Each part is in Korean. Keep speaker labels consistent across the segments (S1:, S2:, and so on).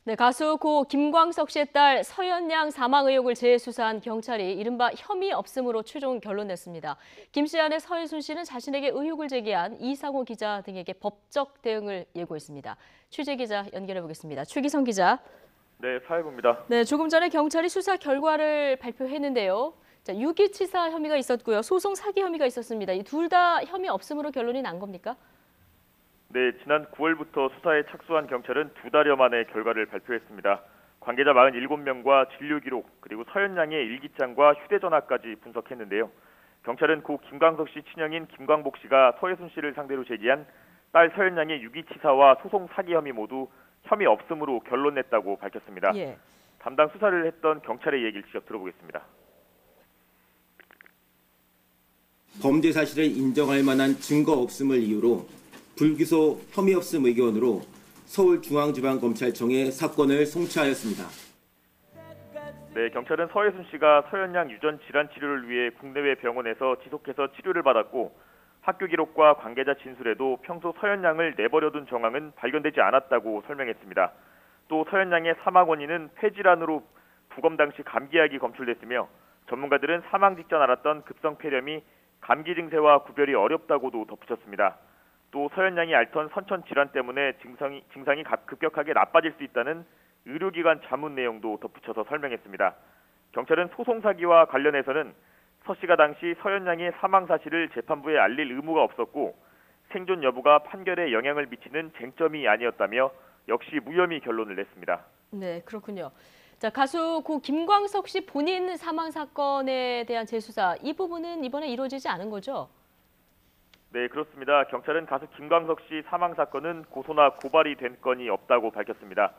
S1: 네, 가수 고 김광석 씨의 딸 서현양 사망 의혹을 재수사한 경찰이 이른바 혐의 없음으로 최종 결론냈습니다. 김 씨 아내 서혜순 씨는 자신에게 의혹을 제기한 이상호 기자 등에게 법적 대응을 예고했습니다. 취재 기자 연결해 보겠습니다. 최기성 기자.
S2: 네, 사회부입니다.
S1: 네, 조금 전에 경찰이 수사 결과를 발표했는데요. 자, 유기치사 혐의가 있었고요. 소송 사기 혐의가 있었습니다. 이 둘 다 혐의 없음으로 결론이 난 겁니까?
S2: 네, 지난 9월부터 수사에 착수한 경찰은 2달여 만에 결과를 발표했습니다. 관계자 47명과 진료 기록, 그리고 서현양의 일기장과 휴대전화까지 분석했는데요. 경찰은 고 김광석 씨 친형인 김광복 씨가 서혜순 씨를 상대로 제기한 딸 서현양의 유기치사와 소송 사기 혐의 모두 혐의 없음으로 결론냈다고 밝혔습니다.
S1: 예.
S2: 담당 수사를 했던 경찰의 얘기를 직접 들어보겠습니다.
S3: 범죄 사실을 인정할 만한 증거 없음을 이유로 불기소 혐의 없음 의견으로 서울중앙지방검찰청에 사건을 송치하였습니다.
S2: 네, 경찰은 서혜순 씨가 서현양 유전 질환 치료를 위해 국내외 병원에서 지속해서 치료를 받았고 학교 기록과 관계자 진술에도 평소 서현양을 내버려둔 정황은 발견되지 않았다고 설명했습니다. 또 서현양의 사망 원인은 폐질환으로 부검 당시 감기약이 검출됐으며 전문가들은 사망 직전 알았던 급성 폐렴이 감기 증세와 구별이 어렵다고도 덧붙였습니다. 또 서현양이 앓던 선천 질환 때문에 증상이 급격하게 나빠질 수 있다는 의료기관 자문 내용도 덧붙여서 설명했습니다. 경찰은 소송 사기와 관련해서는 서 씨가 당시 서현양의 사망 사실을 재판부에 알릴 의무가 없었고 생존 여부가 판결에 영향을 미치는 쟁점이 아니었다며 역시 무혐의 결론을 냈습니다.
S1: 네, 그렇군요. 자, 가수 고 김광석 씨 본인 사망 사건에 대한 재수사, 이 부분은 이번에 이루어지지 않은 거죠?
S2: 네, 그렇습니다. 경찰은 가수 김광석 씨 사망 사건은 고소나 고발이 된 건이 없다고 밝혔습니다.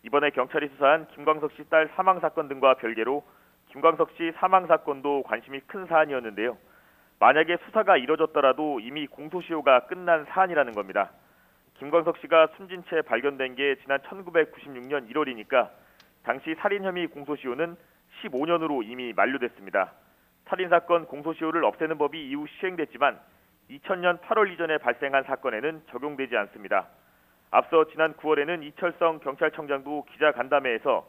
S2: 이번에 경찰이 수사한 김광석 씨 딸 사망 사건 등과 별개로 김광석 씨 사망 사건도 관심이 큰 사안이었는데요. 만약에 수사가 이뤄졌더라도 이미 공소시효가 끝난 사안이라는 겁니다. 김광석 씨가 숨진 채 발견된 게 지난 1996년 1월이니까 당시 살인 혐의 공소시효는 15년으로 이미 만료됐습니다. 살인사건 공소시효를 없애는 법이 이후 시행됐지만 2000년 8월 이전에 발생한 사건에는 적용되지 않습니다. 앞서 지난 9월에는 이철성 경찰청장도 기자간담회에서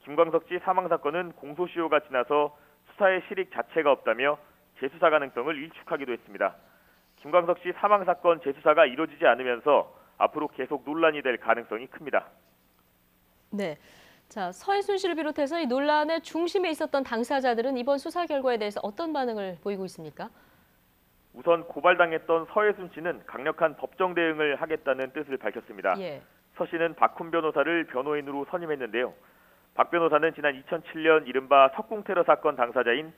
S2: 김광석 씨 사망 사건은 공소시효가 지나서 수사의 실익 자체가 없다며 재수사 가능성을 일축하기도 했습니다. 김광석 씨 사망 사건 재수사가 이루어지지 않으면서 앞으로 계속 논란이 될 가능성이 큽니다.
S1: 네. 자, 서혜순 씨를 비롯해서 이 논란의 중심에 있었던 당사자들은 이번 수사 결과에 대해서 어떤 반응을 보이고 있습니까?
S2: 우선 고발당했던 서혜순 씨는 강력한 법정 대응을 하겠다는 뜻을 밝혔습니다.
S1: 예.
S2: 서 씨는 박훈 변호사를 변호인으로 선임했는데요. 박 변호사는 지난 2007년 이른바 석궁 테러 사건 당사자인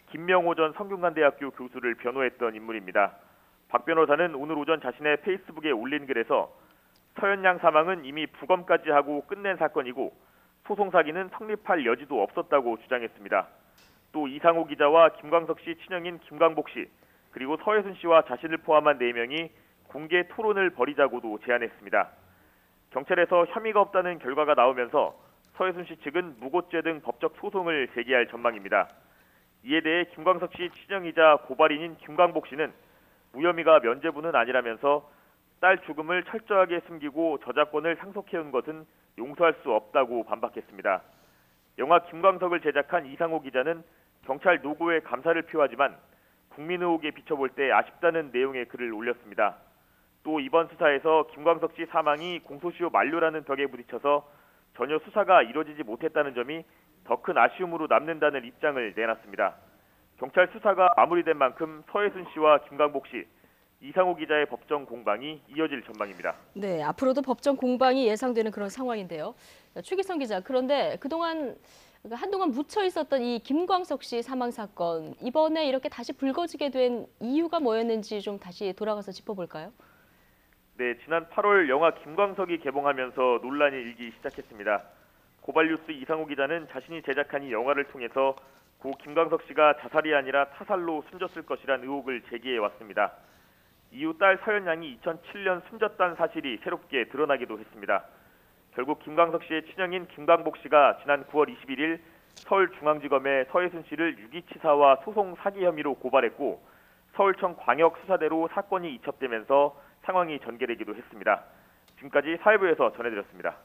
S2: 김명호 전 성균관대학교 교수를 변호했던 인물입니다. 박 변호사는 오늘 오전 자신의 페이스북에 올린 글에서 서현양 사망은 이미 부검까지 하고 끝낸 사건이고 소송 사기는 성립할 여지도 없었다고 주장했습니다. 또 이상호 기자와 김광석 씨 친형인 김광복 씨, 그리고 서혜순 씨와 자신을 포함한 4명이 공개 토론을 벌이자고도 제안했습니다. 경찰에서 혐의가 없다는 결과가 나오면서 서혜순 씨 측은 무고죄 등 법적 소송을 제기할 전망입니다. 이에 대해 김광석 씨 친형이자 고발인인 김광복 씨는 무혐의가 면죄부는 아니라면서 딸 죽음을 철저하게 숨기고 저작권을 상속해온 것은 용서할 수 없다고 반박했습니다. 영화 김광석을 제작한 이상호 기자는 경찰 노고에 감사를 표하지만 국민 의혹에 비춰볼 때 아쉽다는 내용의 글을 올렸습니다. 또 이번 수사에서 김광석 씨 사망이 공소시효 만료라는 벽에 부딪혀서 전혀 수사가 이뤄지지 못했다는 점이 더 큰 아쉬움으로 남는다는 입장을 내놨습니다. 경찰 수사가 마무리된 만큼 서혜순 씨와 김광복 씨, 이상호 기자의 법정 공방이 이어질 전망입니다.
S1: 네, 앞으로도 법정 공방이 예상되는 그런 상황인데요. 최기성 기자, 그런데 한동안 묻혀 있었던 이 김광석 씨 사망 사건, 이번에 이렇게 다시 불거지게 된 이유가 뭐였는지 좀 다시 돌아가서 짚어볼까요?
S2: 네, 지난 8월 영화 김광석이 개봉하면서 논란이 일기 시작했습니다. 고발뉴스 이상호 기자는 자신이 제작한 이 영화를 통해서 고 김광석 씨가 자살이 아니라 타살로 숨졌을 것이란 의혹을 제기해 왔습니다. 이후 딸 서현양이 2007년 숨졌다는 사실이 새롭게 드러나기도 했습니다. 결국 김광석 씨의 친형인 김광복 씨가 지난 9월 21일 서울중앙지검에 서혜순 씨를 유기치사와 소송 사기 혐의로 고발했고 서울청 광역수사대로 사건이 이첩되면서 상황이 전개되기도 했습니다. 지금까지 사회부에서 전해드렸습니다.